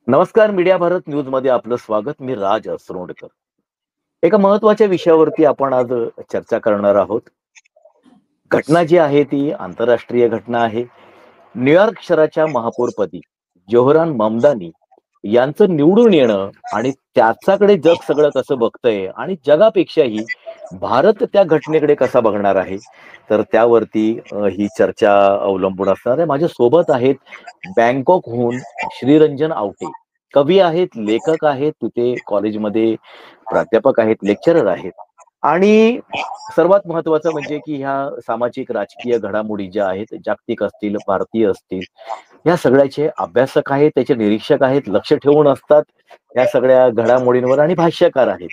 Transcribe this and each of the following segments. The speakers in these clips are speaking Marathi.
नमस्कार. मीडिया भारत न्यूज मध्ये आपलं स्वागत. मी राज असरोडकर. एका महत्वाच्या विषयावरती आपण आज चर्चा करणार आहोत. घटना जी आहे ती आंतरराष्ट्रीय घटना आहे. न्यूयॉर्क शहराच्या महापौरपदी जोहरान ममदानी यांचं निवडून येणं आणि त्याच्याकडे जग सगळं कसं बघतंय आणि जगापेक्षाही भारत त्या घटनेकडे कसा बघणार आहे. तर त्यावरती ही चर्चा अवलंबून असणार आहे. माझ्या सोबत आहेत बँकॉकहून श्रीरंजन आवटे. कवी आहेत, लेखक आहेत, तिथे कॉलेजमध्ये प्राध्यापक आहेत, लेक्चरर आहेत. आणि सर्वात महत्वाचं म्हणजे की ह्या सामाजिक राजकीय घडामोडी ज्या आहेत, जागतिक असतील, भारतीय असतील, या सगळ्याचे अभ्यासक आहेत, त्याचे निरीक्षक आहेत, लक्ष ठेवून असतात या सगळ्या घडामोडींवर आणि भाष्यकार आहेत.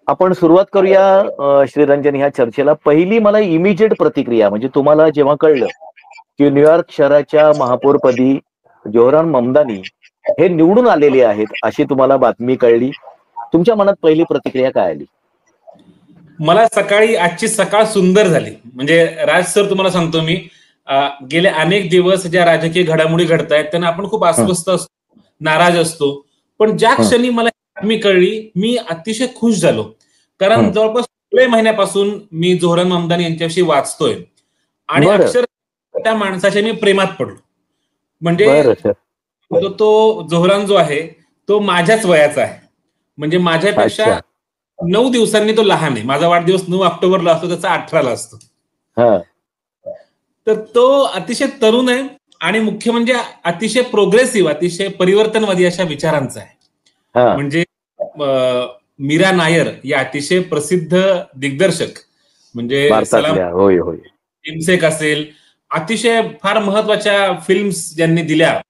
आपण सुरुवात करूया श्रीरंजन ह्या चर्चेला. पहिली मला इमिजिएट प्रतिक्रिया म्हणजे तुम्हाला जेव्हा कळलं की न्यूयॉर्क शहराच्या महापौरपदी जोहरान ममदानी हे निवडून आलेले आहेत, अशी तुम्हाला बातमी कळली, तुमच्या मनात पहिली प्रतिक्रिया काय आली? मला सकाळी आजची सकाळ सुंदर झाली. म्हणजे राज सर, तुम्हाला सांगतो मी, गेले अनेक दिवस ज्या राजकीय घडामोडी घडतायत त्यांना आपण खूप अस्वस्थ असतो, नाराज असतो. पण ज्या क्षणी मला बातमी कळली मी अतिशय खुश झालो. कारण जवळपास जुलै महिन्यापासून मी जोहरान ममदानी यांच्याविषयी वाचतोय आणि अक्षर त्या माणसाच्या मी प्रेमात पडलो. म्हणजे तो जोहरान जो आहे तो माझ्याच वयाचा आहे. म्हणजे माझ्यापेक्षा 9 दिवसांनी तो लहान आहे. माझा वाढदिवस 9 ऑक्टोबरला असतो, त्याचा 18ला असतो. तर तो अतिशय तरुण आहे आणि मुख्य म्हणजे अतिशय प्रोग्रेसिव्ह, अतिशय परिवर्तनवादी अशा विचारांचा आहे. म्हणजे मीरा नायर या अतिशय प्रसिद्ध दिग्दर्शक, म्हणजे इम्सेक असेल, अतिशय फार महत्वाच्या फिल्म्स ज्यांनी दिल्या.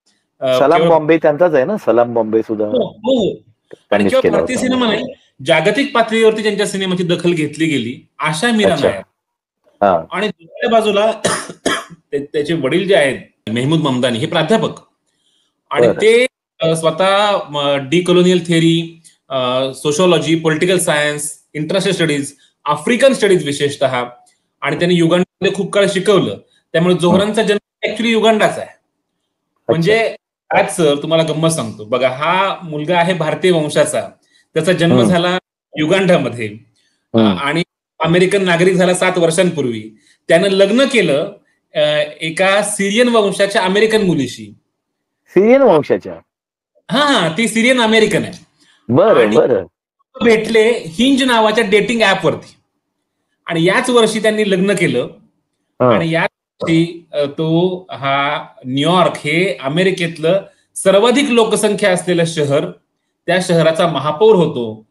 सलाम बॉम्बे त्यांचाच आहे ना? सलाम बॉम्बे सुद्धा. आणि केवळ भारतीय सिनेमा नाही, जागतिक पातळीवरती ज्यांच्या सिनेमाची दखल घेतली गेली अशा मीरा नायर. आणि दुसऱ्या बाजूला त्याचे वडील जे आहेत मेहमूद ममदानी, हे प्राध्यापक, आणि ते स्वतः decolonial theory, sociology, political science, international studies, African studies विशेषतः, आणि त्यांनी युगांडामध्ये खूप काळ शिकवलं. त्यामुळे जोहरानचा जन्म ऍक्च्युली युगांडाचा आहे. म्हणजे आज सर तुम्हाला गंमत सांगतो बघा, हा मुलगा आहे भारतीय वंशाचा, त्याचा जन्म झाला युगांडामध्ये आणि अमेरिकन नागरिक झाला 7 वर्षांपूर्वी. त्यानं लग्न केलं एका सिरियन वंशाच्या अमेरिकन मुलीशी. सिरियन वंशाच्या? ती सिरियन अमेरिकन आहे. बरं. भेटले हिंज नावाच्या डेटिंग ऍप वरती आणि याच वर्षी त्यांनी लग्न केलं. आणि याच वर्षी तो हा न्यूयॉर्क हे अमेरिकेतलं सर्वाधिक लोकसंख्या असलेलं शहर, त्या शहराचा महापौर होतो.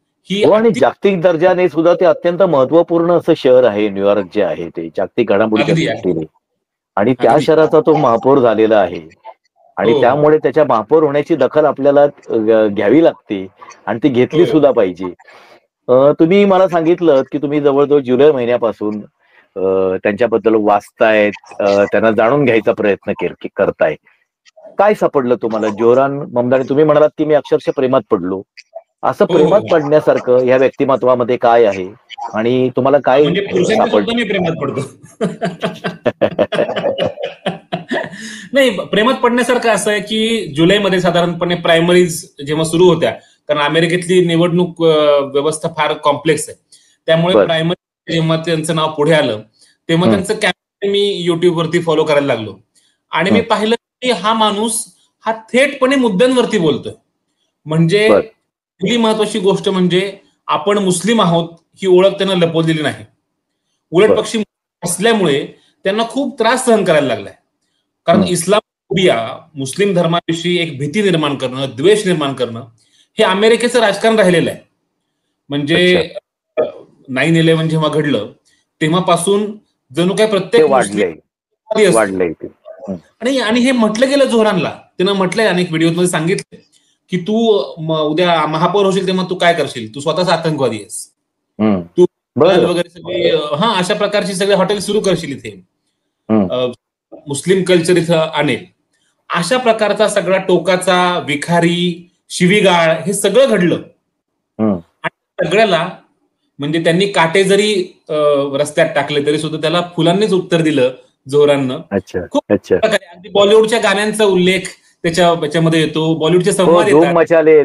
आणि जागतिक दर्जाने सुद्धा ते अत्यंत महत्वपूर्ण असं शहर आहे न्यूयॉर्क जे आहे ते, जागतिक घडामोडीच्या दृष्टीने. आणि त्या शहराचा तो महापौर झालेला आहे आणि त्यामुळे त्याच्या महापौर होण्याची दखल आपल्याला घ्यावी लागते आणि ती घेतली सुद्धा पाहिजे. तुम्ही मला सांगितलं की तुम्ही जवळजवळ जुलै महिन्यापासून त्यांच्याबद्दल वाचतायत, त्यांना जाणून घ्यायचा प्रयत्न करताय. काय सापडलं तुम्हाला जोहरान ममदानी? तुम्ही म्हणालात की मी अक्षरशः प्रेमात पडलो. असं प्रेमात पडण्यासारखं या व्यक्तिमत्वामध्ये काय आहे आणि तुम्हाला काय सापडलं? मी प्रेमात पडतो. नाही, प्रेमात पडण्यासारखं असं आहे की जुलैमध्ये साधारणपणे प्रायमरीज जेव्हा सुरू होत्या, कारण अमेरिकेतली निवडणूक व्यवस्था फार कॉम्प्लेक्स आहे, त्यामुळे प्रायमरी जेव्हा त्यांचं नाव पुढे आलं तेव्हा त्यांचं कॅम्पेन मी युट्यूब वरती फॉलो करायला लागलो आणि मी पाहिलं की हा माणूस हा थेटपणे मुद्द्यांवरती बोलतोय. म्हणजे पहिली महत्वाची गोष्ट म्हणजे आपण मुस्लिम आहोत ही ओळख त्यांना लपवलेली नाही. उलट पक्षी असल्यामुळे त्यांना खूप त्रास सहन करायला लागलाय. कारण इस्लामोफोबिया, मुस्लिम धर्माविषयी एक भीती निर्माण करणं, द्वेष निर्माण करणं, हे अमेरिकेचं राजकारण राहिलेलं आहे. म्हणजे 9/11 जेव्हा घडलं तेव्हापासून जणू काय प्रत्येक वाढलंय. आणि हे म्हटलं गेलं जोहरानला, त्यानं म्हटलंय अनेक व्हिडिओमध्ये सांगितलं की तू उद्या महापौर होशील तेव्हा तू काय करशील, तू स्वतःच आतंकवादी आहेस, तू वगैरे सगळे अशा प्रकारची सगळे हॉटेल सुरू करशील इथे, मुस्लिम कल्चर इथं आणेल, अशा प्रकारचा सगळा टोकाचा, विखारी, शिवीगाळ हे सगळं घडलं. आणि सगळ्याला म्हणजे त्यांनी काटे जरी रस्त्यात टाकले तरी सुद्धा त्याला फुलांनीच उत्तर दिलं जोहराननं. खूप अगदी बॉलिवूडच्या गाण्यांचा उल्लेख, त्याच्यामध्ये येतो, बॉलिवूडचे हो, संवाद येतात.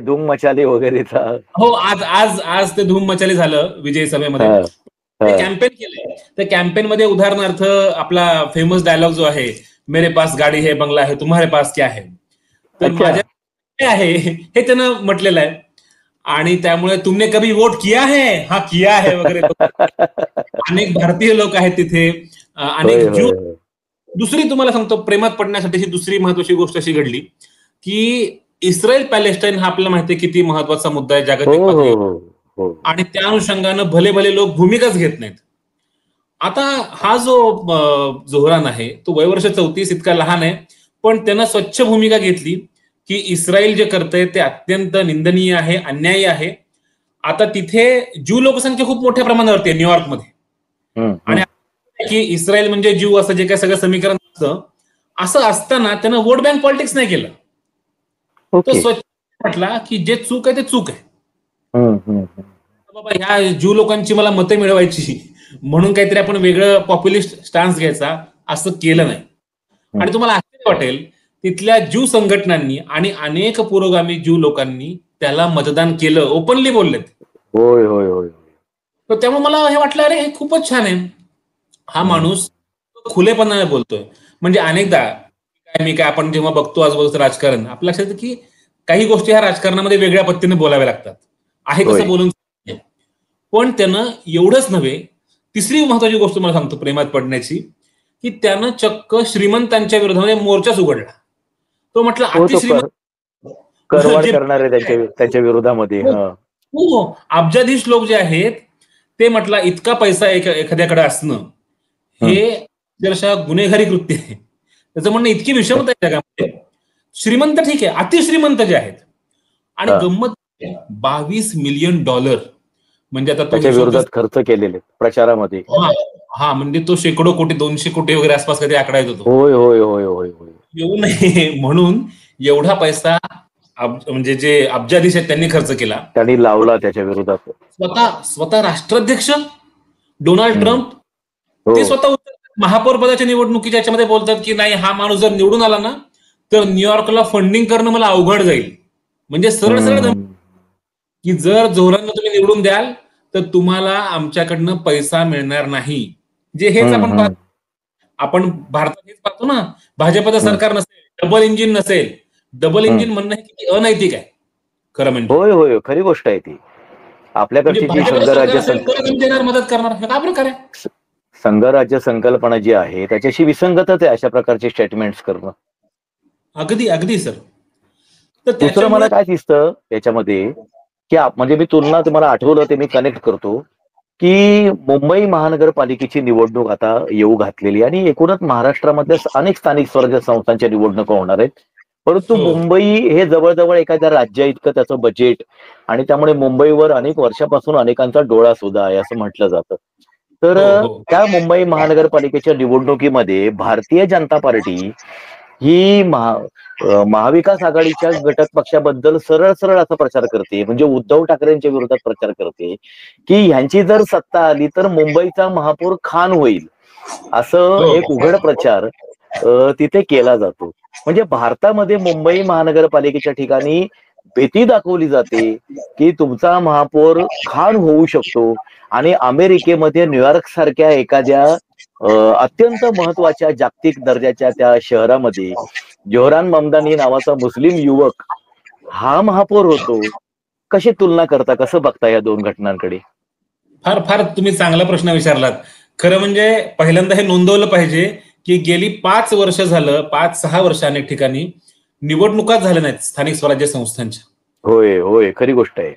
धूम मचाले वगैरेचा. हो, आज आज आज ते धूम मचाले झालं विजय सभेमध्ये. हा, ते हा. कॅम्पेन केलंय. त्या कॅम्पेन मध्ये उदाहरणार्थ आपला फेमस डायलॉग जो आहे, मेरे पास गाडी है, बंगला है, तुम्हारे पास क्या है, तर अच्छा. माझ्या काय आहे हे त्यानं म्हटलेलं आहे. आणि त्यामुळे तुमने कभी वोट किया है, हा किया है वगैरे. अनेक भारतीय लोक आहेत तिथे, होय, अनेक ज्यू. होय, होय. दुसरी तुम्हाला सांगतो, प्रेमात पडण्यासाठीची दुसरी महत्वाची गोष्ट अशी घडली की इस्रायल पॅलेस्टाईन हा आपल्याला माहिती आहे किती महत्वाचा मुद्दा आहे हो, जागतिक हो, पातळीवर. हो, हो. आणि त्या अनुषंगानं भले भले लोक भूमिकाच घेत नाहीत. आता हा जो जोहरान आहे तो वयवर्ष 34 इतका लहान आहे, पण त्यानं स्वच्छ भूमिका घेतली की इस्रायल जे करतंय ते अत्यंत निंदनीय आहे, अन्यायी आहे. आता तिथे ज्यू लोकसंख्या खूप मोठ्या प्रमाणावरती आहे न्यूयॉर्कमध्ये. आणि की इस्रायल म्हणजे ज्यू असं जे काही सगळं समीकरण असतं, असं असताना त्यानं वोट बँक पॉलिटिक्स नाही केलं. तो स्वच्छ म्हटला की जे चूक आहे ते चूक आहे. बाबा ह्या ज्यू लोकांची मला मतं मिळवायची म्हणून काहीतरी आपण वेगळं पॉप्युलिस्ट स्टान्स घ्यायचा, असं केलं नाही. आणि तुम्हाला आश्चर्य वाटेल, तिथल्या ज्यू संघटनांनी आणि अनेक पुरोगामी ज्यू लोकांनी त्याला मतदान केलं, ओपनली बोललेत. होय, होय, होय. तर त्यामुळे मला हे वाटलं, अरे हे खूपच छान आहे. हा माणूस खुलेपणाने बोलतोय. म्हणजे अनेकदा मी काय आपण जेव्हा बघतो आजूबाजूचं राजकारण, आपल्या लक्षात येतं की काही गोष्टी ह्या राजकारणामध्ये वेगळ्या पद्धतीने बोलाव्या लागतात, आहे कसं बोलून. पण त्यानं एवढंच नव्हे, तिसरी महत्वाची गोष्ट मला सांगतो प्रेमात पडण्याची, की त्यानं चक्क श्रीमंतांच्या विरोधामध्ये मोर्चाच उघडला. तो म्हटलं अतिश्रीमंत करवाढ करणारे त्यांच्या विरोधामध्ये. हो, अब्जाधीश लोक जे आहेत ते म्हटलं इतका पैसा एखाद्याकडे असणं हे अक्षरशः गुन्हेगारी कृत्य आहे. त्याचं म्हणणं इतकी विषमता आहे जगामध्ये. श्रीमंत ठीक आहे, अतिश्रीमंत जे आहेत. आणि गंमत $22 मिलियन म्हणजे आता त्याच्या विरोधात खर्च केलेले प्रचारामध्ये. हा, म्हणजे तो शेकडो कोटी, 200 कोटी वगैरे आसपास कधी आकडा येत होतो. होय, होय, होय, होय, होय. येऊ नये म्हणून एवढा पैसा म्हणजे जे अब्जाधीश आहेत त्यांनी खर्च केला, त्यांनी लावला त्याच्या विरोधात. स्वतः राष्ट्राध्यक्ष डोनाल्ड ट्रम्प ते स्वतः महापौर पदाच्या निवडणुकीच्या याच्यामध्ये बोलतात की नाही, हा माणूस जर निवडून आला ना तर न्यूयॉर्कला फंडिंग करणं मला अवघड जाईल. म्हणजे सरळ सरळ की जर जोहरांना तुम्ही निवडून द्याल तर तुम्हाला आमच्याकडनं पैसा मिळणार नाही. जे हेच आपण भारतात हेच पाहतो ना, भाजपचं सरकार नसेल, डबल इंजिन नसेल. डबल इंजिन म्हणणं हे किती अनैतिक आहे खरं म्हणजे. होय, होय, खरी गोष्ट आहे ती. आपल्याकडची जी संघराज्य मदत करणार, हे काय प्रकार आहे? संघराज्य संकल्पना जी आहे त्याच्याशी विसंगतच आहे अशा प्रकारचे स्टेटमेंट्स करणं. अगदी अगदी सर. दुसरं मला काय दिसतं याच्यामध्ये, की म्हणजे मी तुलना तुम्हाला आठवलं ते मी कनेक्ट करतो, की मुंबई महानगरपालिकेची निवडणूक आता येऊ घातलेली आणि एकूणच महाराष्ट्रामधल्या अनेक स्थानिक स्वराज्य संस्थांच्या निवडणुका होणार आहेत. परंतु मुंबई हे जवळजवळ एखाद्या राज्या इतकं त्याचं बजेट आणि त्यामुळे मुंबईवर अनेक वर्षापासून अनेकांचा डोळा सुद्धा आहे असं म्हटलं जातं. तर त्या मुंबई महानगरपालिकेच्या निवडणुकीमध्ये भारतीय जनता पार्टी ही महाविकास आघाडीच्या घटक पक्षाबद्दल सरळ सरळ असा प्रचार करते, म्हणजे उद्धव ठाकरेंच्या विरोधात प्रचार करते की ह्यांची जर सत्ता आली तर मुंबईचा महापौर खान होईल, असं एक उघड प्रचार तिथे केला जातो. म्हणजे भारतामध्ये मुंबई महानगरपालिकेच्या ठिकाणी भीती दाखवली जाते की तुमचा महापौर खान होऊ शकतो. आणि अमेरिकेमध्ये न्यूयॉर्क सारख्या एखाद्या अत्यंत महत्वाच्या जागतिक दर्जाच्या त्या शहरामध्ये जोहरान ममदानी नावाचा मुस्लिम युवक हा महापौर होतो. कशी तुलना करता, कसं बघता या दोन घटनांकडे? फार फार तुम्ही चांगला प्रश्न विचारलात. खरं म्हणजे पहिल्यांदा हे नोंदवलं पाहिजे की गेली 5 वर्ष झालं, 5-6 वर्ष अनेक ठिकाणी निवडणुकाच झाल्या नाहीत स्थानिक स्वराज्य संस्थांच्या. होय, होय, खरी गोष्ट आहे.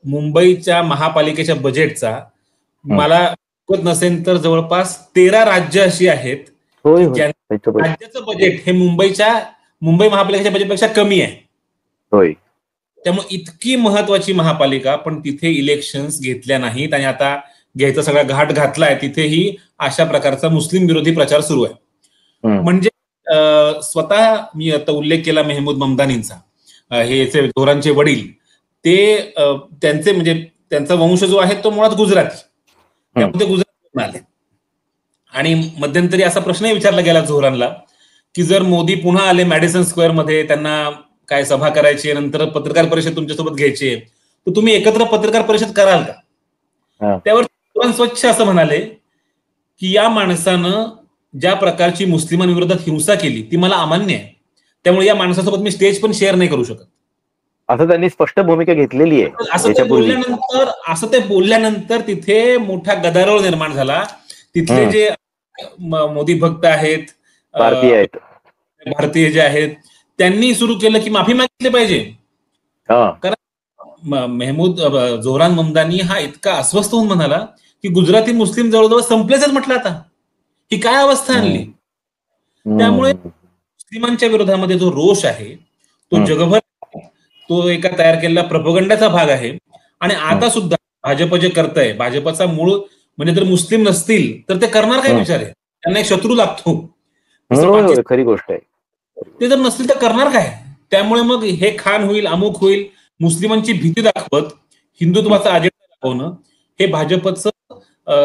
मुंबईच्या महापालिकेच्या बजेटचा मला नसेल तर जवळपास 13 राज्य अशी आहेत राज्याचं बजेट हे मुंबई महापालिकेच्या बजेटपेक्षा कमी आहे. होय. त्यामुळे इतकी महत्वाची महापालिका पण तिथे इलेक्शन्स घेतल्या नाहीत आणि आता घ्यायचा सगळा घाट घातलाय. तिथेही अशा प्रकारचा मुस्लिम विरोधी प्रचार सुरू आहे. म्हणजे स्वतः मी आता उल्लेख केला मेहमूद ममदानींचा, हे जोहरांचे वडील, ते त्यांचे म्हणजे त्यांचा वंश जो आहे तो मुळात गुजराती, त्यामध्ये गुजरात आले. आणि मध्यंतरी असा प्रश्नही विचारला गेला जोहरांना की जर मोदी पुन्हा आले मॅडिसन स्क्वेअरमध्ये, त्यांना काय सभा करायची, नंतर पत्रकार परिषद तुमच्यासोबत घ्यायची, तर तुम्ही एकत्र पत्रकार परिषद कराल का? त्यावर स्वच्छ असं म्हणाले की या माणसानं ज्या प्रकारची मुस्लिमांविरोधात हिंसा केली ती मला अमान्य आहे, त्यामुळे या माणसासोबत मी स्टेज पण शेअर नाही करू शकत, असं त्यांनी स्पष्ट भूमिका घेतलेली आहे. असं ते बोलल्यानंतर तिथे मोठा गदारोळ निर्माण झाला. तिथले जे मोदी भक्त आहेत, भारतीय जे आहेत, त्यांनी सुरू केलं की माफी मागितली पाहिजे. कारण महमूद जोहरान ममदानी हा इतका अस्वस्थ होऊन म्हणाला की गुजराती मुस्लिम जवळजवळ संपलेच म्हटलं, आता ही काय अवस्था आणली. त्यामुळे मुस्लिमांच्या विरोधामध्ये जो रोष आहे तो जगभर, तो एका तयार केलेला प्रोपगंडाचा भाग आहे. आणि आता सुद्धा भाजप जे करतंय, भाजपचा मूळ म्हणजे जर मुस्लिम नसतील तर ते करणार काय विचार आहे, त्यांना एक शत्रू लागतो, खरी गोष्ट आहे. ते जर नसतील तर करणार काय. त्यामुळे मग हे खान होईल, अमुक होईल, मुस्लिमांची भीती दाखवत हिंदुत्वाचा अजेंडा दाखवणं हे भाजपचं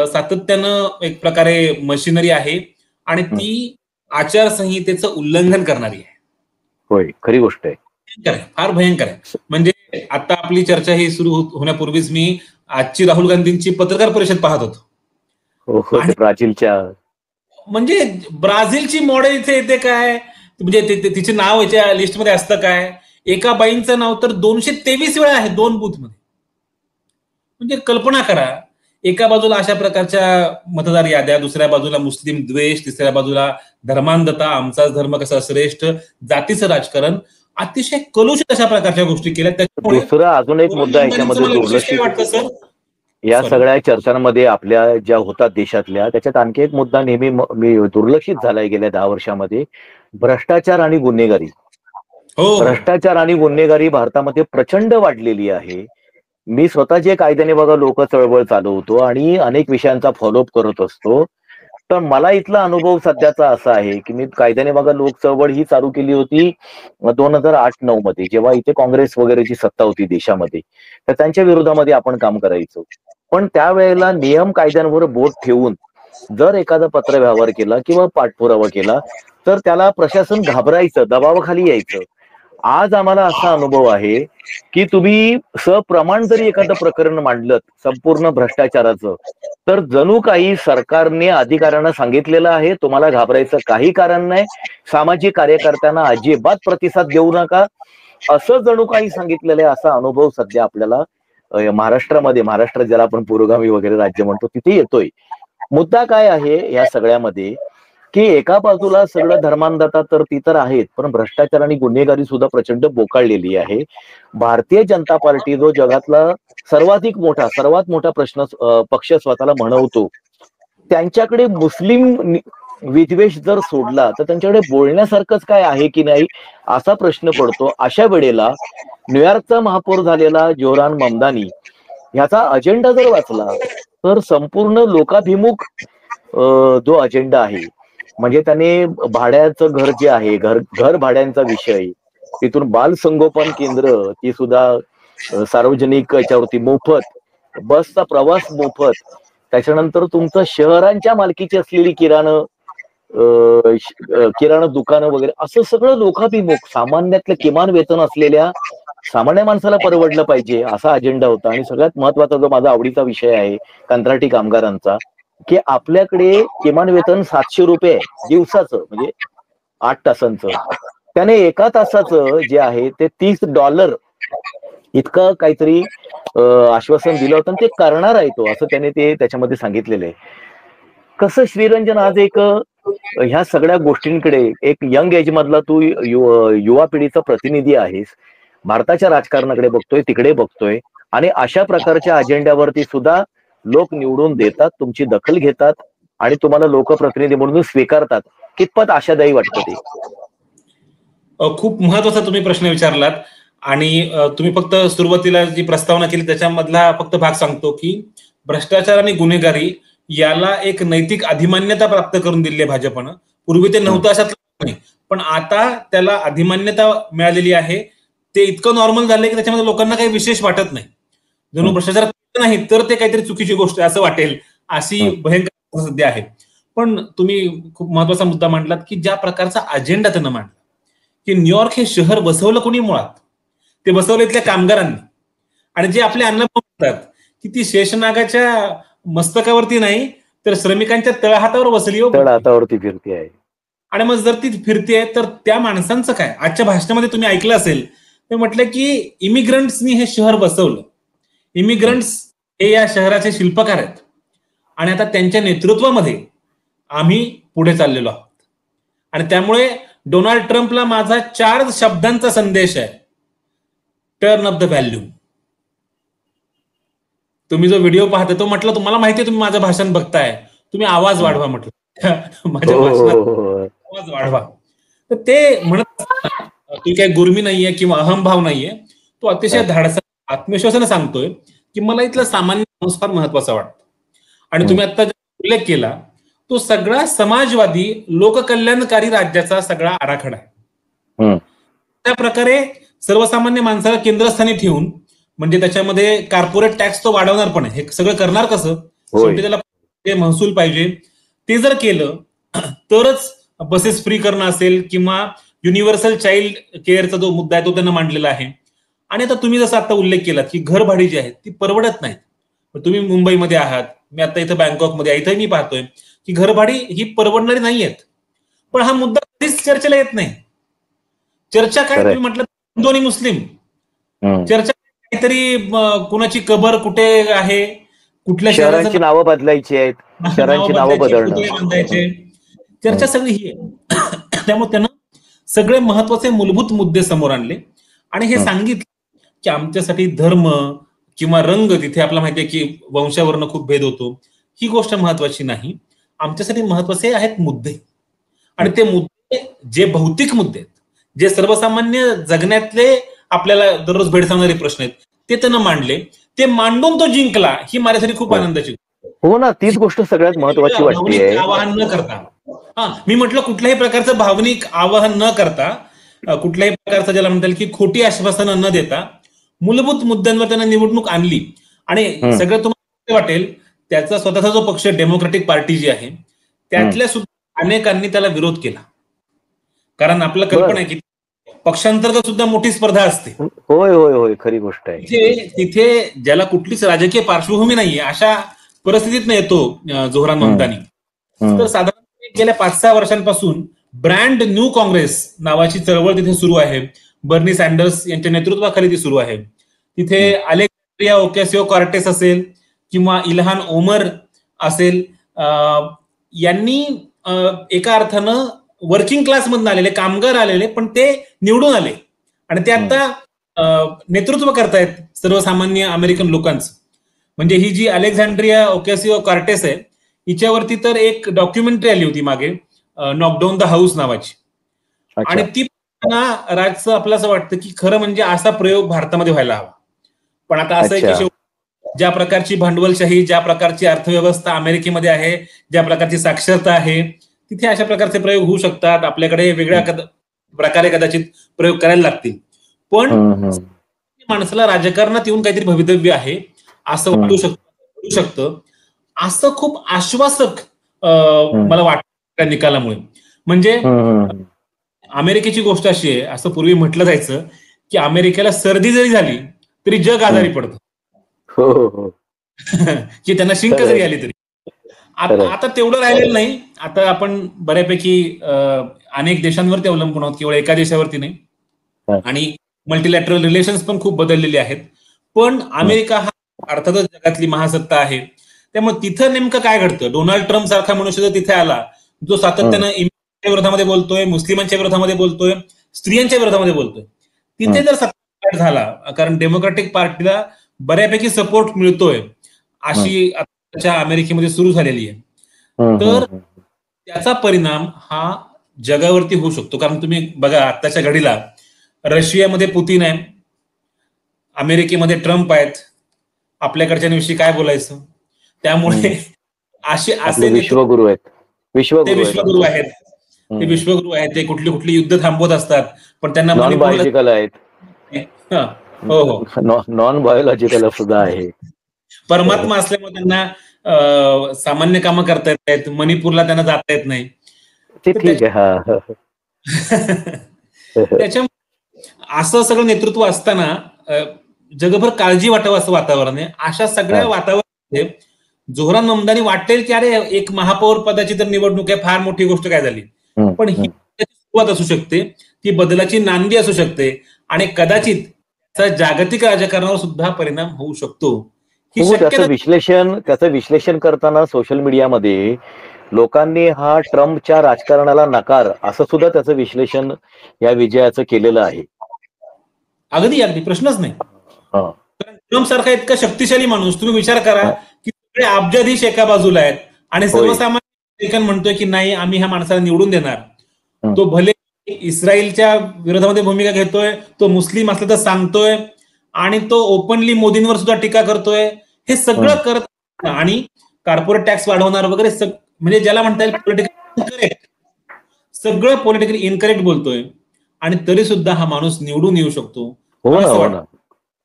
सातत्यानं एक प्रकारे मशिनरी आहे आणि ती आचारसंहितेचं उल्लंघन करणारी आहे. होय, खरी गोष्ट आहे. फार भयंकर आहे. म्हणजे आता आपली चर्चा ही सुरू होण्यापूर्वीच मी आजची राहुल गांधींची पत्रकार परिषद पाहत होतो. ब्राझीलच्या, म्हणजे ब्राझीलची मॉडेल इथे येते काय, म्हणजे तिचे नाव याच्या लिस्टमध्ये असतं काय, एका बाईंचं नाव तर 223 वेळा आहे 2 बूथमध्ये. म्हणजे कल्पना करा, एका बाजूला अशा प्रकारच्या मतदार याद्या, दुसऱ्या बाजूला मुस्लिम द्वेष, तिसऱ्या बाजूला धर्मांधता, आमचाच धर्म कसा श्रेष्ठ, जातीचं राजकारण, अतिशय कलुषित अशा प्रकारच्या गोष्टी केल्या. त्याच्यामुळे दुसरा अजून एक मुद्दा याच्यामध्ये दुर्लक्षित वाटतं सर, या सगळ्या चर्चांमध्ये आपल्या ज्या होतात देशातल्या, त्याच्यात आणखी एक मुद्दा नेहमी मी दुर्लक्षित झालाय गेल्या 10 वर्षामध्ये, भ्रष्टाचार आणि गुन्हेगारी. भ्रष्टाचार आणि गुन्हेगारी भारतामध्ये प्रचंड वाढलेली आहे. मी स्वतःचे कायद्याने बघा लोक चळवळ चालवतो आणि अनेक विषयांचा फॉलोअप करत असतो. तर मला इथला अनुभव सध्याचा असा आहे की मी कायद्याने बघा लोक चळवळ ही चालू केली होती 2008-9 मध्ये, जेव्हा इथे काँग्रेस वगैरेची सत्ता होती देशामध्ये, तर त्यांच्या विरोधामध्ये आपण काम करायचो. पण त्यावेळेला नियम कायद्यांवर बोट ठेवून जर एखादा पत्र व्यवहार केला किंवा पाठपुरावा केला तर त्याला प्रशासन घाबरायचं, दबावाखाली यायचं. आज आम्हाला असा अनुभव आहे की तुम्ही सप्रमाण जरी एखादं प्रकरण मांडलं संपूर्ण भ्रष्टाचाराचं, तर जणू काही सरकारने अधिकाऱ्यांना सांगितलेलं आहे तुम्हाला घाबरायचं काही कारण नाही, सामाजिक कार्यकर्त्यांना अजिबात प्रतिसाद देऊ नका, असं जणू काही सांगितलेलं आहे. असा अनुभव सध्या आपल्याला महाराष्ट्रामध्ये, महाराष्ट्र ज्याला आपण पुरोगामी वगैरे राज्य म्हणतो, तिथे येतोय. मुद्दा काय आहे या सगळ्यामध्ये की एका बाजूला सगळं धर्मांधता तर ती तर आहेत, पण भ्रष्टाचार आणि गुन्हेगारी सुद्धा प्रचंड बोकाळलेली आहे. भारतीय जनता पार्टी जो जगातला सर्वात मोठा पक्ष स्वतःला म्हणवतो, त्यांच्याकडे मुस्लिम विद्वेष जर सोडला तर त्यांच्याकडे बोलण्यासारखंच काय आहे की नाही असा प्रश्न पडतो. अशा वेळेला न्यूयॉर्कचा महापौर झालेला जोहरान ममदानी ह्याचा अजेंडा जर वाचला तर संपूर्ण लोकाभिमुख जो अजेंडा आहे, म्हणजे त्याने भाड्याचं घर जे आहे, घर भाड्यांचा विषय, तिथून बाल संगोपन केंद्र ती सुद्धा सार्वजनिक याच्यावरती मोफत, बसचा प्रवास मोफत, त्याच्यानंतर तुमचं शहरांच्या मालकीची असलेली किराणा दुकानं वगैरे, असं सगळं लोकाभिमुख, सामान्यातलं किमान वेतन असलेल्या सामान्य माणसाला परवडलं पाहिजे असा अजेंडा होता. आणि सगळ्यात महत्वाचा जो माझा आवडीचा विषय आहे कंत्राटी कामगारांचा, की आपल्याकडे किमान वेतन 700 रुपये दिवसाचं, म्हणजे 8 तासांचं, त्याने एका तासाचं जे आहे ते $30 इतकं काहीतरी आश्वासन दिलं होतं, ते करणार आहे तो, असं त्याने ते त्याच्यामध्ये सांगितलेलं आहे. कसं श्रीरंजन, आज एक ह्या सगळ्या गोष्टींकडे एक यंग एज मधला तू युवा पिढीचा प्रतिनिधी आहेस, भारताच्या राजकारणाकडे बघतोय, तिकडे बघतोय, आणि अशा प्रकारच्या अजेंड्यावरती सुद्धा लोक निवडून देतात, तुमची दखल घेतात आणि तुम्हाला लोकप्रतिनिधी म्हणून स्वीकारतात. कितपत आशादायी वाटतं ते? खूप महत्वाचा तुम्ही प्रश्न विचारलात. आणि तुम्ही फक्त सुरुवातीला जी प्रस्तावना केली त्याच्यामधला फक्त भाग सांगतो की भ्रष्टाचार आणि गुन्हेगारी याला एक नैतिक अधिमान्यता प्राप्त करून दिली आहे भाजपनं. पूर्वी ते नव्हतं अशातलं नाही, पण आता त्याला अधिमान्यता मिळालेली आहे. ते इतकं नॉर्मल झालंय की त्याच्यामध्ये लोकांना काही विशेष वाटत नाही. जणू भ्रष्टाचार नाही तर ते काहीतरी चुकीची गोष्ट असं वाटेल, अशी भयंकर सध्या आहे. पण तुम्ही खूप महत्वाचा मुद्दा मांडलात की ज्या प्रकारचा अजेंडा त्यानं मांडला, की न्यूयॉर्क हे शहर बसवलं कोणी मुळात, ते बसवलं इथल्या कामगारांनी. आणि जे आपले अण्णाभाऊ म्हणतात की ती शेषनागाच्या मस्तकावरती नाही तर श्रमिकांच्या तळहातावर बसली हो. तळहातावरती फिरती आहे. आणि मग जर ती फिरते तर त्या माणसांचं काय? आजच्या भाषणामध्ये तुम्ही ऐकलं असेल ते म्हटलं की इमिग्रंट्सनी हे शहर बसवलं. इमिग्रंट्स हे या शहराचे शिल्पकार आहेत आणि आता त्यांच्या नेतृत्वामध्ये आम्ही पुढे चाललेलो आहोत. आणि त्यामुळे डोनाल्ड ट्रम्पला माझा 4 शब्दांचा संदेश आहे. Turn up the volume. तुम्ही जो व्हिडिओ पाहता तो म्हटलं तुम्हाला माहितीये तुम्ही माझं भाषण बघताय, तुम्ही आवाज वाढवा म्हटलं माझ्या भाषणात आवाज वाढवा. तर ते म्हणत ती काही गुर्मी नाहीये किंवा अहमभाव नाहीये, तो अतिशय धाडसाने आत्मविश्वासाने सांगतोय की मला इथला सामान्य माणूस फार महत्वाचा वाटतो. आणि तुम्ही आता उल्लेख केला तो सगळा समाजवादी लोककल्याणकारी राज्याचा सगळा आराखडा आहे. त्या प्रकारे सर्वसामान्य माणसाला केंद्रस्थानी ठेवून म्हणजे त्याच्यामध्ये कॉर्पोरेट टॅक्स तो वाढवणार पण आहे. हे सगळं करणार कसं? शेवटी त्याला महसूल पाहिजे. ते जर केलं तरच बसेस फ्री करणं असेल किंवा युनिव्हर्सल चाइल्ड केअरचा जो मुद्दा आहे तो त्यांना मांडलेला आहे. आणि आता तुम्ही जसं आता उल्लेख केलात की घरभाडी जी आहेत ती परवडत नाहीत. तुम्ही मुंबईमध्ये आहात, मी आता इथं बँकॉकमध्ये आहे, इथं मी पाहतोय की घरभाडी ही परवडणारी नाहीयेत. पण हा मुद्दा कधीच चर्चेला येत नाही. चर्चा काय? तुम्ही म्हटलं दोन्ही मुस्लिम, चर्चा काहीतरी कुणाची कबर कुठे आहे, कुठल्या शहराची नावं बदलायची आहेत, शहरांची नावं बांधायचे, चर्चा सगळी ही आहे. त्यामुळे त्यानं सगळे महत्वाचे मूलभूत मुद्दे समोर आणले आणि हे सांगितलं की आमच्यासाठी धर्म किंवा रंग, तिथे आपल्याला माहितीये की वंशावरनं खूप भेद होतो, ही गोष्ट महत्वाची नाही. आमच्यासाठी महत्वाचे आहेत मुद्दे. आणि ते मुद्दे जे भौतिक मुद्दे आहेत, जे सर्वसामान्य जगण्यातले आपल्याला दररोज भेडसावणारे प्रश्न आहेत ते त्यानं मांडले. ते मांडून तो जिंकला ही माझ्यासाठी खूप आनंदाची. हो ना, तीच गोष्ट सगळ्यात महत्वाची वाटते. आवाहन न करता, मी म्हटलं कुठल्याही प्रकारचं भावनिक आवाहन न करता, कुठल्याही प्रकारचं ज्याला म्हणता येईल की खोटी आश्वासनं न देता मूलभूत मुद्द्यांवर त्यांना निवडणूक आणली. आणि सगळं तुम्हाला वाटेल त्याचा स्वतःचा जो पक्ष डेमोक्रॅटिक पार्टी जी आहे त्यातल्या सुद्धा अनेकांनी त्याला विरोध केला. कारण आपल्याला कल्पना आहे की पक्षांतर्गत सुद्धा मोठी स्पर्धा असते. होय होय होय, खरी गोष्ट आहे. तिथे ज्याला कुठलीच राजकीय पार्श्वभूमी नाहीये अशा परिस्थितीत येतो जोहरान ममतानी. तर साधारण गेल्या 5-6 वर्षांपासून ब्रँड न्यू काँग्रेस नावाची चळवळ तिथे सुरू आहे. बर्नी सॅन्डर्स यांच्या नेतृत्वाखाली ती सुरू आहे. तिथे अलेक्झांड्रिया ओकॅसिओ-कॉर्टेस असेल किंवा इल्हान ओमर असेल, यांनी एका अर्थानं वर्किंग क्लास मधून आलेले कामगार आलेले, पण ते निवडून आले आणि ते आता नेतृत्व करतायत सर्वसामान्य अमेरिकन लोकांचं. म्हणजे ही जी अलेक्झांड्रिया ओकॅसिओ-कॉर्टेस आहे हिच्यावरती तर एक डॉक्युमेंटरी आली होती मागे, नॉकडाऊन द हाऊस नावाची. आणि ती राजचं आपलं असं वाटतं की खरं म्हणजे असा प्रयोग भारतामध्ये व्हायला हवा. पण आता असं आहे की ज्या प्रकारची भांडवलशाही, ज्या प्रकारची अर्थव्यवस्था अमेरिकेमध्ये आहे, ज्या प्रकारची साक्षरता आहे, तिथे अशा प्रकारचे प्रयोग होऊ शकतात. आपल्याकडे वेगळ्या प्रकारे कदाचित प्रयोग करायला लागतील. पण माणसाला राजकारणात येऊन काहीतरी भवितव्य आहे असं वाटू शकतं. असं खूप आश्वासक मला वाटतं त्या निकालामुळे. म्हणजे अमेरिकेची गोष्ट अशी आहे, असं पूर्वी म्हटलं जायचं की अमेरिकेला सर्दी जरी झाली तरी जग आजारी पडतं, की त्यांना शिंक जरी आली तरी. आता तेवढं राहिलेलं नाही. आता आपण बऱ्यापैकी अनेक देशांवरती अवलंबून आहोत, केवळ एका देशावरती नाही. आणि मल्टीलॅटरल रिलेशन्स पण खूप बदललेले आहेत. पण अमेरिका हा अर्थातच जगातली महासत्ता आहे. त्यामुळे तिथं नेमकं काय घडतं? डोनाल्ड ट्रम्प सारखा मनुष्य जर तिथे आला जो सातत्यानं इमिग्रंटच्या विरोधामध्ये बोलतोय, मुस्लिमांच्या विरोधामध्ये बोलतोय, स्त्रियांच्या विरोधामध्ये बोलतोय, तिथे जर सत्ता झाला, कारण डेमोक्रॅटिक पार्टीला बऱ्यापैकी सपोर्ट मिळतोय अशी अमेरिकेमध्ये सुरू झालेली आहे, तर त्याचा परिणाम हा जगावरती होऊ शकतो. कारण तुम्ही बघा आत्ताच्या घडीला रशियामध्ये पुतीन आहे, अमेरिकेमध्ये ट्रम्प आहेत, आपल्याकडच्याविषयी काय बोलायचं. त्यामुळे असे विश्वगुरू आहेत, ते विश्वगुरू आहेत, ते कुठली युद्ध थांबवत असतात, पण त्यांना नॉन बायोलॉजिकल आहेत. हो, नॉन बायोलॉजिकल सुद्धा आहे. परमात्मा असल्यामुळे त्यांना सामान्य कामं करता येत नाहीत, मणिपूरला त्यांना जाता येत नाही. ते ठीक आहे. त्याच्यामुळे असं सगळं नेतृत्व असताना जगभर काळजी वाटावं असं वातावरण आहे. अशा सगळ्या वातावरणामध्ये जोहरान ममदानी वाटेल की अरे एक महापौर पदाची तर निवडणूक आहे, फार मोठी गोष्ट काय झाली, पण ही सुरुवात असू शकते, ती बदलाची नांदी असू शकते आणि कदाचित त्याचा जागतिक राजकारणावर सुद्धा परिणाम होऊ शकतो. ही त्याचं विश्लेषण करताना सोशल मीडियामध्ये लोकांनी हा ट्रम्पच्या राजकारणाला नकार असं सुद्धा त्याचं विश्लेषण या विजयाचं केलेलं आहे. अगदी अगदी प्रश्नच नाही. कारण ट्रम्प सारखा इतका शक्तिशाली माणूस, तुम्ही विचार करा की सगळे अब्जाधीश एका बाजूला आहेत आणि सर्वसामान्य म्हणतोय की नाही आम्ही ह्या माणसाला निवडून देणार. तो भले इस्रायलच्या विरोधामध्ये भूमिका घेतोय, तो मुस्लिम असलं तर सांगतोय आणि तो ओपनली मोदींवर सुद्धा टीका करतोय. हे सगळं करत आणि कॉर्पोरेट टॅक्स वाढवणार वगैरे म्हणजे ज्याला म्हणता येईल पॉलिटिकल इनकरेक्ट, सगळं पॉलिटिकल इनकरेक्ट बोलतोय आणि तरी सुद्धा हा माणूस निवडून येऊ शकतो.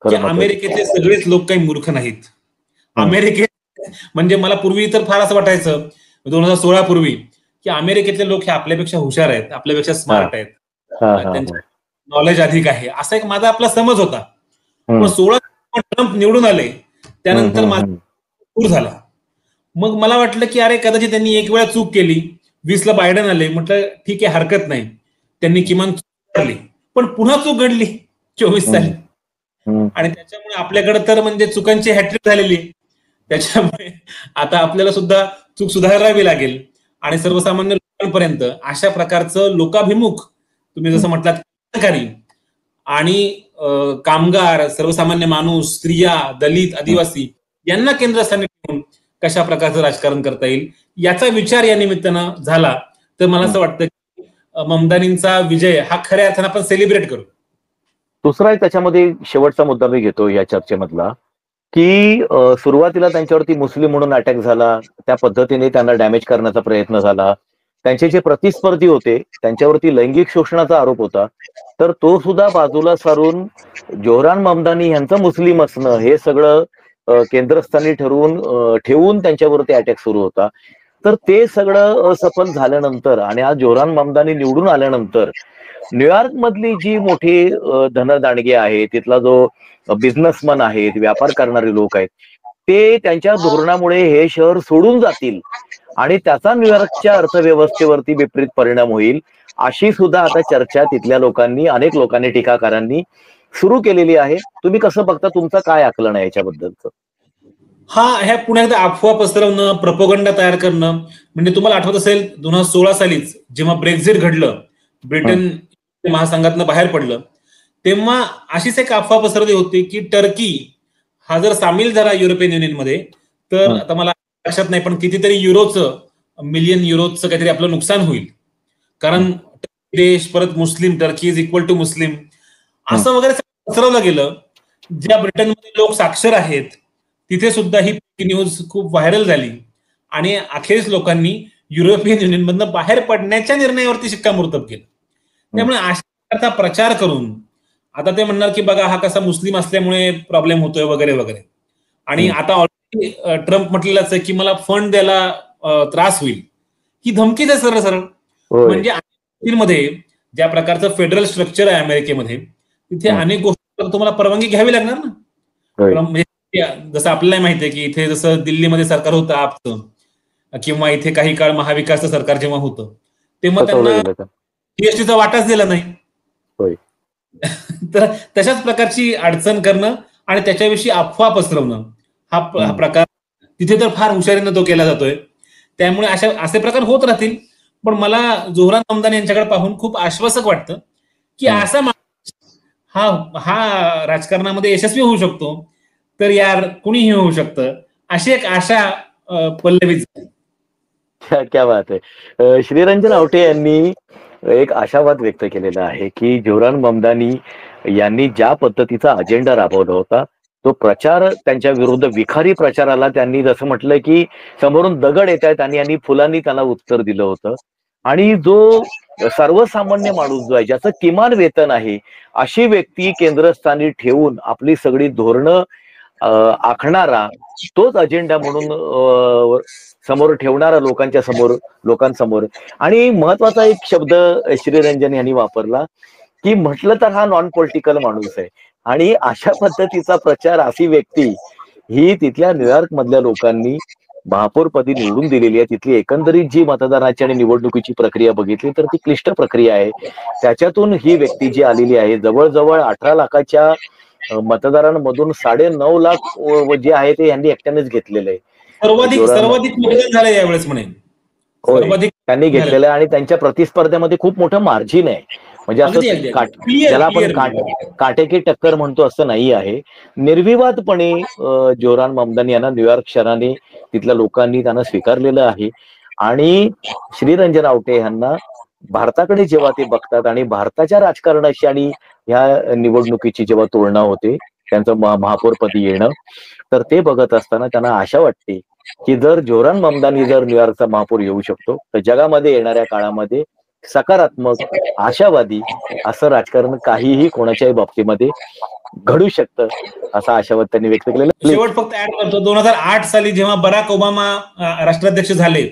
की अमेरिकेतले सगळेच लोक काही मूर्ख नाहीत. अमेरिकेत म्हणजे मला पूर्वी तर फार असं वाटायचं 2016 पूर्वी की अमेरिकेतले लोक हे आपल्यापेक्षा हुशार आहेत, आपल्यापेक्षा स्मार्ट आहेत, त्यांचं नॉलेज अधिक आहे, असा एक माझा आपला समज होता. पण 16 ट्रम्प निवडून आले त्यानंतर माझा पूर झाला. मग मला वाटलं की अरे कदाचित त्यांनी एक वेळा चूक केली, 20ला बायडन आले, म्हटलं ठीक आहे हरकत नाही, त्यांनी किमान चूक काढली, पण पुन्हा चूक घडली 24 साली आणि त्याच्यामुळे आपल्याकडे तर म्हणजे चुकांची हॅट्रिक झालेली. त्याच्यामुळे आता आपल्याला सुद्धा चूक सुधारावी लागेल आणि सर्वसामान्य लोकांपर्यंत अशा प्रकारचं लोकाभिमुख, तुम्ही जसं म्हटलात सरकारी आणि कामगार, सर्वसामान्य माणूस, स्त्रिया, दलित, आदिवासी यांना केंद्रस्थानी ठेवून कशा प्रकारचं राजकारण करता येईल याचा विचार या निमित्तानं झाला. तर मला असं वाटतं की ममदानींचा विजय हा खऱ्या अर्थानं आपण सेलिब्रेट करू. दुसरा एक त्याच्यामध्ये शेवटचा मुद्दा मी घेतो या चर्चेमधला की सुरुवातीला त्यांच्यावरती मुस्लिम म्हणून अटॅक झाला, त्या पद्धतीने त्यांना डॅमेज करण्याचा प्रयत्न झाला. त्यांचे जे प्रतिस्पर्धी होते त्यांच्यावरती लैंगिक शोषणाचा आरोप होता, तर तो सुद्धा बाजूला सारून जोहरान ममदानी यांचं मुस्लिम असणं हे सगळं केंद्रस्थानी ठेवून त्यांच्यावरती अटॅक सुरू होता. तर ते सगळं असफल झाल्यानंतर आणि आज जोहरान ममदानी निवडून आल्यानंतर न्यूयॉर्क मधली जी मोठी धनदांडगी आहे, तिथला जो बिझनेसमन आहेत, व्यापार करणारे लोक आहेत, ते त्यांच्या धोरणामुळे हे शहर सोडून जातील आणि त्याचा न्यूयॉर्कच्या अर्थव्यवस्थेवरती विपरीत परिणाम होईल अशी सुद्धा आता चर्चा तिथल्या लोकांनी, अनेक लोकांनी, टीकाकारांनी सुरू केलेली आहे. तुम्ही कसं बघता, तुमचं काय आकलन आहे याच्याबद्दलचं? ह्या पुन्हा एकदा अफवा पसरवणं, प्रपोगंडा तयार करणं, म्हणजे तुम्हाला आठवत असेल 2016 सालीच जेव्हा ब्रेक्झिट घडलं, ब्रिटन महासंघातनं बाहेर पडलं, तेव्हा अशीच एक अफवा पसरवली होती की टर्की हा जर सामील झाला युरोपियन युनियनमध्ये तर आता मला लक्षात नाही पण कितीतरी मिलियन युरोचं काहीतरी आपलं नुकसान होईल, कारण देश परत मुस्लिम, टर्की इज इक्वल टू मुस्लिम असं वगैरे पसरवलं गेलं. ज्या ब्रिटनमध्ये लोक साक्षर आहेत तिथे सुद्धा ही न्यूज खूप व्हायरल झाली आणि अखेरीस लोकांनी युरोपियन युनियन मधनं बाहेर पडण्याच्या निर्णयावरती शिक्कामोर्तब केलं. त्यामुळे अशा प्रचार करून आता ते म्हणणार की बघा हा कसा मुस्लिम असल्यामुळे प्रॉब्लेम होतोय वगैरे वगैरे, आणि आता ऑलरेडी ट्रम्प म्हटलेलाच आहे की मला फंड द्यायला त्रास होईल, ही धमकीच आहे सरळ सरळ. म्हणजे मध्ये ज्या प्रकारचं फेडरल स्ट्रक्चर आहे अमेरिकेमध्ये तिथे अनेक गोष्टी तुम्हाला परवानगी घ्यावी लागणार ना. म्हणजे जसं आपल्याला माहिती आहे की इथे जसं दिल्लीमध्ये सरकार होतं आपचं, किंवा इथे काही काळ महाविकासचं सरकार जेव्हा होतं तेव्हा त्यांना जीएसटीचा वाटाच दिला नाही. तर तशाच प्रकारची अडचण करणं आणि त्याच्याविषयी अफवा पसरवणं हा प्रकार तिथे तर फार हुशारीनं तो केला जातोय. त्यामुळे असे प्रकार होत राहतील. पण मला जोहरान ममदानी यांच्याकडे पाहून खूप आश्वासक वाटतं की असा माणूस हा राजकारणामध्ये यशस्वी होऊ शकतो, तर यार कुणीही होऊ शकतं, अशी एक आशा पल्लवीत झाली. क्या बात आहे. श्रीरंजन आवटे यांनी एक आशावाद व्यक्त केलेला आहे की जोहरान ममदानी यांनी ज्या पद्धतीचा अजेंडा राबवला होता तो प्रचार, त्यांच्या विरुद्ध विखारी प्रचाराला त्यांनी जसं म्हटलं की समोरून दगड येत आहेत आणि फुलांनी त्यांना उत्तर दिलं होतं. आणि जो सर्वसामान्य माणूस जो आहे, ज्याचं किमान वेतन आहे, अशी व्यक्ती केंद्रस्थानी ठेवून आपली सगळी धोरणं आखणारा, तोच अजेंडा म्हणून समोर ठेवणारा लोकांसमोर. आणि महत्वाचा एक शब्द श्रीरंजन यांनी वापरला, की म्हटलं तर हा नॉन पॉलिटिकल माणूस आहे. आणि अशा पद्धतीचा प्रचार, अशी व्यक्ती ही तिथल्या न्यूयॉर्क मधल्या लोकांनी महापौरपदी निवडून दिलेली आहे. तिथली एकंदरीत जी मतदानाची आणि निवडणुकीची प्रक्रिया बघितली तर ती क्लिष्ट प्रक्रिया आहे. त्याच्यातून ही व्यक्ती जी आलेली आहे, जवळजवळ 18 लाखाच्या मतदारांमधून 9.5 लाख जे आहे ते यांनी एकट्यानेच घेतलेलं आहे. सर्वाधिक मतदान झालं यावेळेस म्हणे. होय, त्यांनी घेतलेलं आहे आणि त्यांच्या प्रतिस्पर्ध्यामध्ये खूप मोठं मार्जिन आहे. म्हणजे असं ज्याला आपण काटेकी टक्कर म्हणतो असं नाही आहे. निर्विवादपणे जोरान ममदानी यांना न्यूयॉर्क शहराने, तिथल्या लोकांनी त्यांना स्वीकारलेलं आहे. आणि श्रीरंजन आवटे यांना भारताकडे जेव्हा ते बघतात आणि भारताच्या राजकारणाशी आणि ह्या निवडणुकीची जेव्हा तुलना होते, त्यांचं महापौरपदी येणं, तर ते बघत असताना त्यांना आशा वाटते की जर जोरान ममदानी जर न्यूयॉर्कचा महापौर येऊ शकतो, तर जगामध्ये येणाऱ्या काळामध्ये सकारात्मक, आशावादी असं राजकारण काहीही कोणाच्याही बाबतीमध्ये घडू शकतं, असा आशावाद त्यांनी व्यक्त केलेला. शेवट फक्त ऍड करतो, 2008 साली जेव्हा बराक ओबामा राष्ट्राध्यक्ष झाले,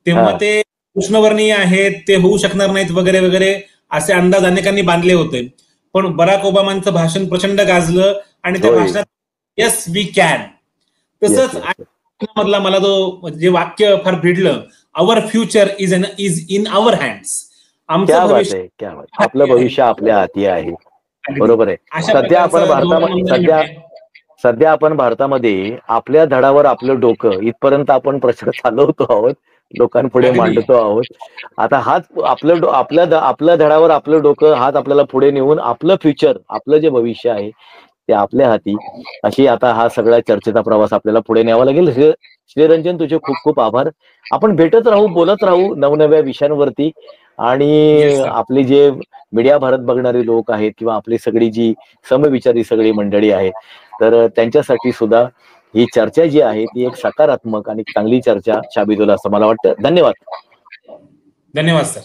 तेव्हा ते कृष्णवर्णीय आहेत, ते होऊ शकणार नाहीत वगैरे वगैरे असे अंदाज अनेकांनी बांधले होते. पण बराक ओबामांचं भाषण प्रचंड गाजलं आणि त्या भाषणात येस वी कॅन, तसंच मधला मला तो जे वाक्य फार भिडलं, our future is in our hands. आमचं भविष्य, आपलं भविष्य आपल्या हाती आहे. बरोबर आहे. सध्या आपण भारतामध्ये आपल्या धडावर आपलं डोकं इथपर्यंत आपण प्रचार चालवतो आहोत, लोकांपुढे मांडतो आहोत. आता हाच आपल्या धडावर आपलं डोकं, हात आपल्याला पुढे नेऊन आपलं फ्युचर, आपलं जे भविष्य आहे ते आपल्या हाती, अशी आता हा सगळा चर्चेचा प्रवास आपल्याला पुढे न्यावा लागेल. श्रीरंजन, तुझे खूप खूप आभार. आपण भेटत राहू, बोलत राहू नवनव्या विषयांवरती. आणि आपले जे मीडिया भारत बघणारे लोक आहेत किंवा आपली सगळी जी समविचारी सगळी मंडळी आहे, तर त्यांच्यासाठी सुद्धा ही चर्चा जी आहे ती एक सकारात्मक आणि चांगली चर्चा साबित होईल असं मला वाटतं. धन्यवाद. धन्यवाद सर.